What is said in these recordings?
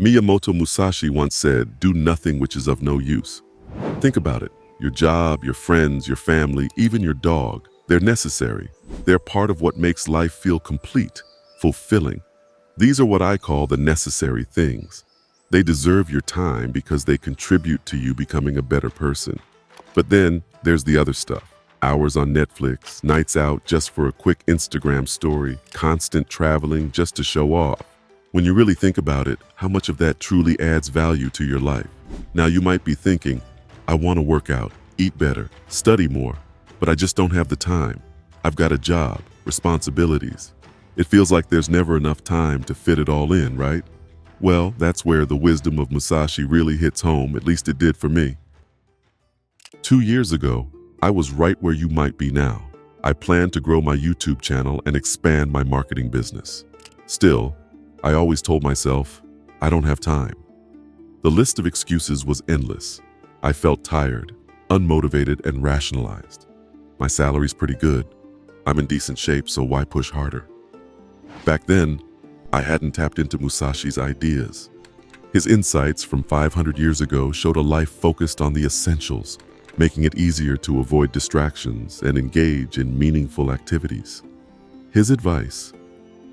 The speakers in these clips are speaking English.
Miyamoto Musashi once said, "Do nothing which is of no use." Think about it. Your job, your friends, your family, even your dog, they're necessary. They're part of what makes life feel complete, fulfilling. These are what I call the necessary things. They deserve your time because they contribute to you becoming a better person. But then there's the other stuff. Hours on Netflix, nights out just for a quick Instagram story, constant traveling just to show off. When you really think about it, how much of that truly adds value to your life? Now you might be thinking, I want to work out, eat better, study more, but I just don't have the time. I've got a job, responsibilities. It feels like there's never enough time to fit it all in, right? Well, that's where the wisdom of Musashi really hits home, at least it did for me. 2 years ago, I was right where you might be now. I planned to grow my YouTube channel and expand my marketing business. Still, I always told myself, I don't have time. The list of excuses was endless. I felt tired, unmotivated, and rationalized. My salary's pretty good. I'm in decent shape, so why push harder? Back then, I hadn't tapped into Musashi's ideas. His insights from 500 years ago showed a life focused on the essentials, making it easier to avoid distractions and engage in meaningful activities. His advice,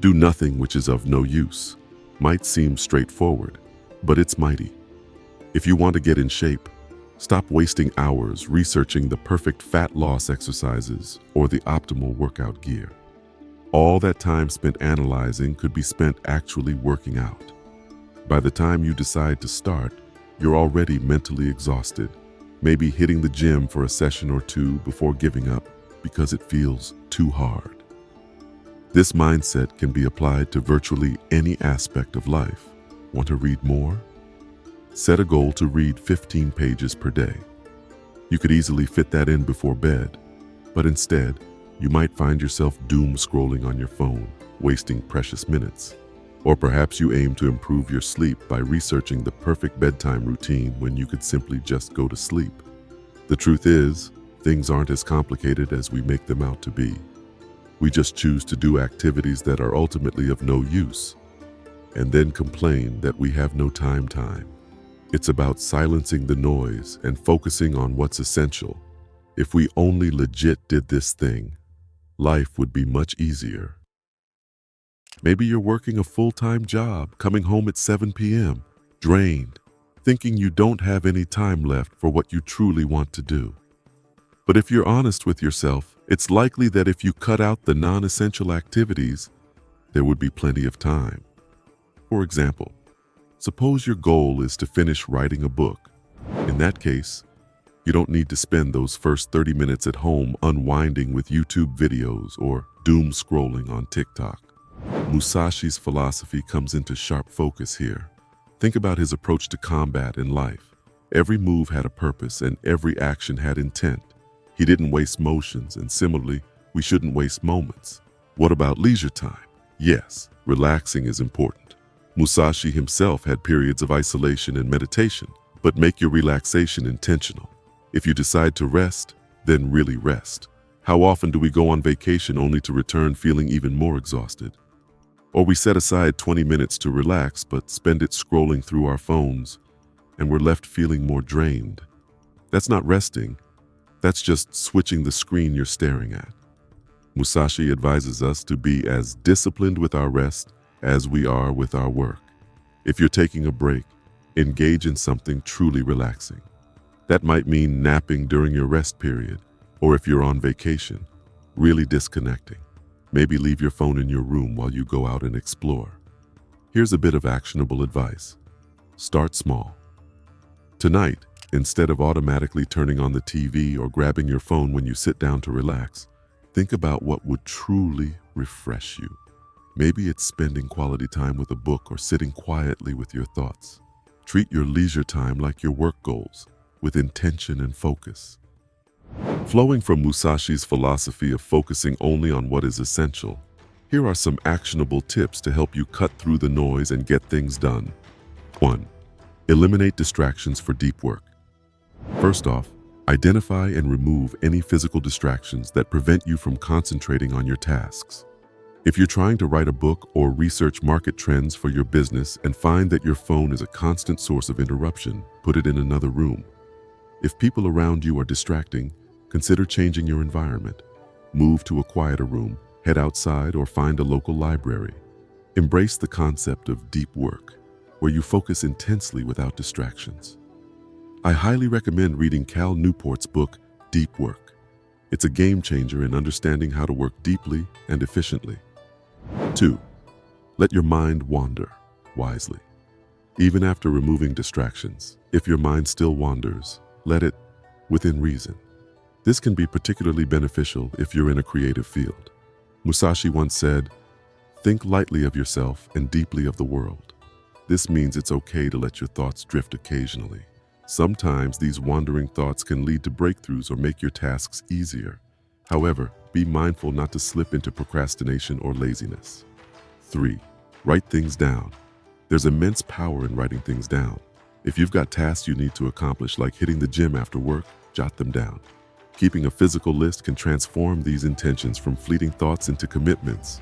do nothing which is of no use, might seem straightforward, but it's mighty. If you want to get in shape, stop wasting hours researching the perfect fat loss exercises or the optimal workout gear. All that time spent analyzing could be spent actually working out. By the time you decide to start, you're already mentally exhausted, maybe hitting the gym for a session or two before giving up because it feels too hard. This mindset can be applied to virtually any aspect of life. Want to read more? Set a goal to read 15 pages per day. You could easily fit that in before bed, but instead, you might find yourself doom scrolling on your phone, wasting precious minutes. Or perhaps you aim to improve your sleep by researching the perfect bedtime routine when you could simply just go to sleep. The truth is, things aren't as complicated as we make them out to be. We just choose to do activities that are ultimately of no use, and then complain that we have no time. It's about silencing the noise and focusing on what's essential. If we only legit did this thing, life would be much easier. Maybe you're working a full-time job, coming home at 7 p.m., drained, thinking you don't have any time left for what you truly want to do. But if you're honest with yourself, it's likely that if you cut out the non-essential activities, there would be plenty of time. For example, suppose your goal is to finish writing a book. In that case, you don't need to spend those first 30 minutes at home unwinding with YouTube videos or doom scrolling on TikTok. Musashi's philosophy comes into sharp focus here. Think about his approach to combat in life. Every move had a purpose and every action had intent. He didn't waste motions, and similarly, we shouldn't waste moments. What about leisure time? Yes, relaxing is important. Musashi himself had periods of isolation and meditation, but make your relaxation intentional. If you decide to rest, then really rest. How often do we go on vacation only to return feeling even more exhausted? Or we set aside 20 minutes to relax, but spend it scrolling through our phones, and we're left feeling more drained. That's not resting. That's just switching the screen you're staring at. Musashi advises us to be as disciplined with our rest as we are with our work. If you're taking a break, engage in something truly relaxing. That might mean napping during your rest period, or if you're on vacation, really disconnecting. Maybe leave your phone in your room while you go out and explore. Here's a bit of actionable advice. Start small. Tonight, instead of automatically turning on the TV or grabbing your phone when you sit down to relax, think about what would truly refresh you. Maybe it's spending quality time with a book or sitting quietly with your thoughts. Treat your leisure time like your work goals, with intention and focus. Flowing from Musashi's philosophy of focusing only on what is essential, here are some actionable tips to help you cut through the noise and get things done. 1. Eliminate distractions for deep work. First off, identify and remove any physical distractions that prevent you from concentrating on your tasks. If you're trying to write a book or research market trends for your business and find that your phone is a constant source of interruption, put it in another room. If people around you are distracting, consider changing your environment. Move to a quieter room, head outside, or find a local library. Embrace the concept of deep work, where you focus intensely without distractions. I highly recommend reading Cal Newport's book, Deep Work. It's a game changer in understanding how to work deeply and efficiently. 2. Let your mind wander wisely. Even after removing distractions, if your mind still wanders, let it within reason. This can be particularly beneficial if you're in a creative field. Musashi once said, "Think lightly of yourself and deeply of the world." This means it's okay to let your thoughts drift occasionally. Sometimes these wandering thoughts can lead to breakthroughs or make your tasks easier. However, be mindful not to slip into procrastination or laziness. 3. Write things down. There's immense power in writing things down. If you've got tasks you need to accomplish, like hitting the gym after work, jot them down. Keeping a physical list can transform these intentions from fleeting thoughts into commitments.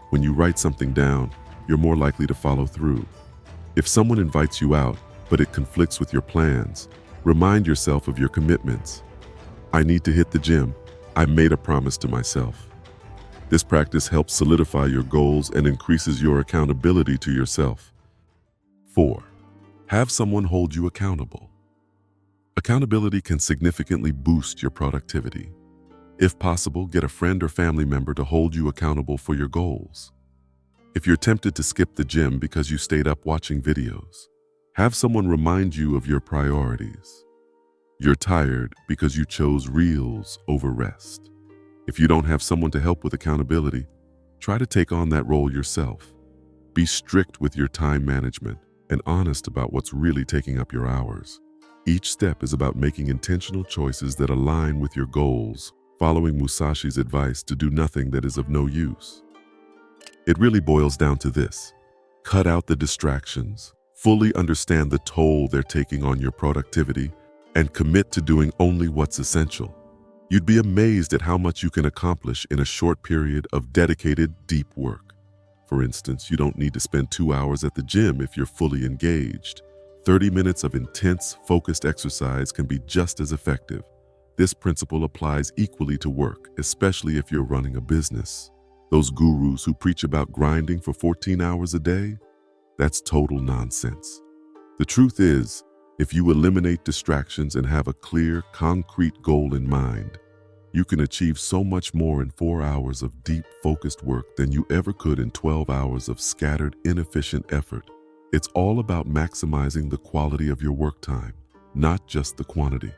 When you write something down, you're more likely to follow through. If someone invites you out, but it conflicts with your plans, remind yourself of your commitments. I need to hit the gym. I made a promise to myself. This practice helps solidify your goals and increases your accountability to yourself. 4. Have someone hold you accountable. Accountability can significantly boost your productivity. If possible, get a friend or family member to hold you accountable for your goals. If you're tempted to skip the gym because you stayed up watching videos, have someone remind you of your priorities. You're tired because you chose reels over rest. If you don't have someone to help with accountability, try to take on that role yourself. Be strict with your time management and honest about what's really taking up your hours. Each step is about making intentional choices that align with your goals, following Musashi's advice to do nothing that is of no use. It really boils down to this: cut out the distractions, fully understand the toll they're taking on your productivity, and commit to doing only what's essential. You'd be amazed at how much you can accomplish in a short period of dedicated, deep work. For instance, you don't need to spend 2 hours at the gym if you're fully engaged. 30 minutes of intense, focused exercise can be just as effective. This principle applies equally to work, especially if you're running a business. Those gurus who preach about grinding for 14 hours a day, that's total nonsense. The truth is, if you eliminate distractions and have a clear, concrete goal in mind, you can achieve so much more in 4 hours of deep, focused work than you ever could in 12 hours of scattered, inefficient effort. It's all about maximizing the quality of your work time, not just the quantity.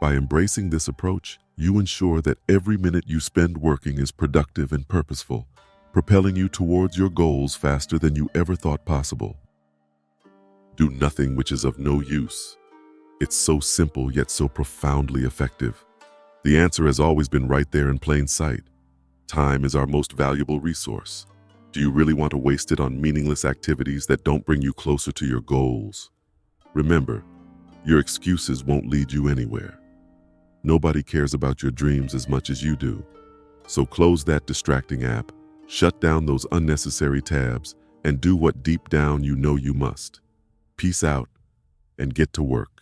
By embracing this approach, you ensure that every minute you spend working is productive and purposeful, propelling you towards your goals faster than you ever thought possible. Do nothing which is of no use. It's so simple yet so profoundly effective. The answer has always been right there in plain sight. Time is our most valuable resource. Do you really want to waste it on meaningless activities that don't bring you closer to your goals? Remember, your excuses won't lead you anywhere. Nobody cares about your dreams as much as you do. So close that distracting app, shut down those unnecessary tabs, and do what deep down you know you must. Peace out and get to work.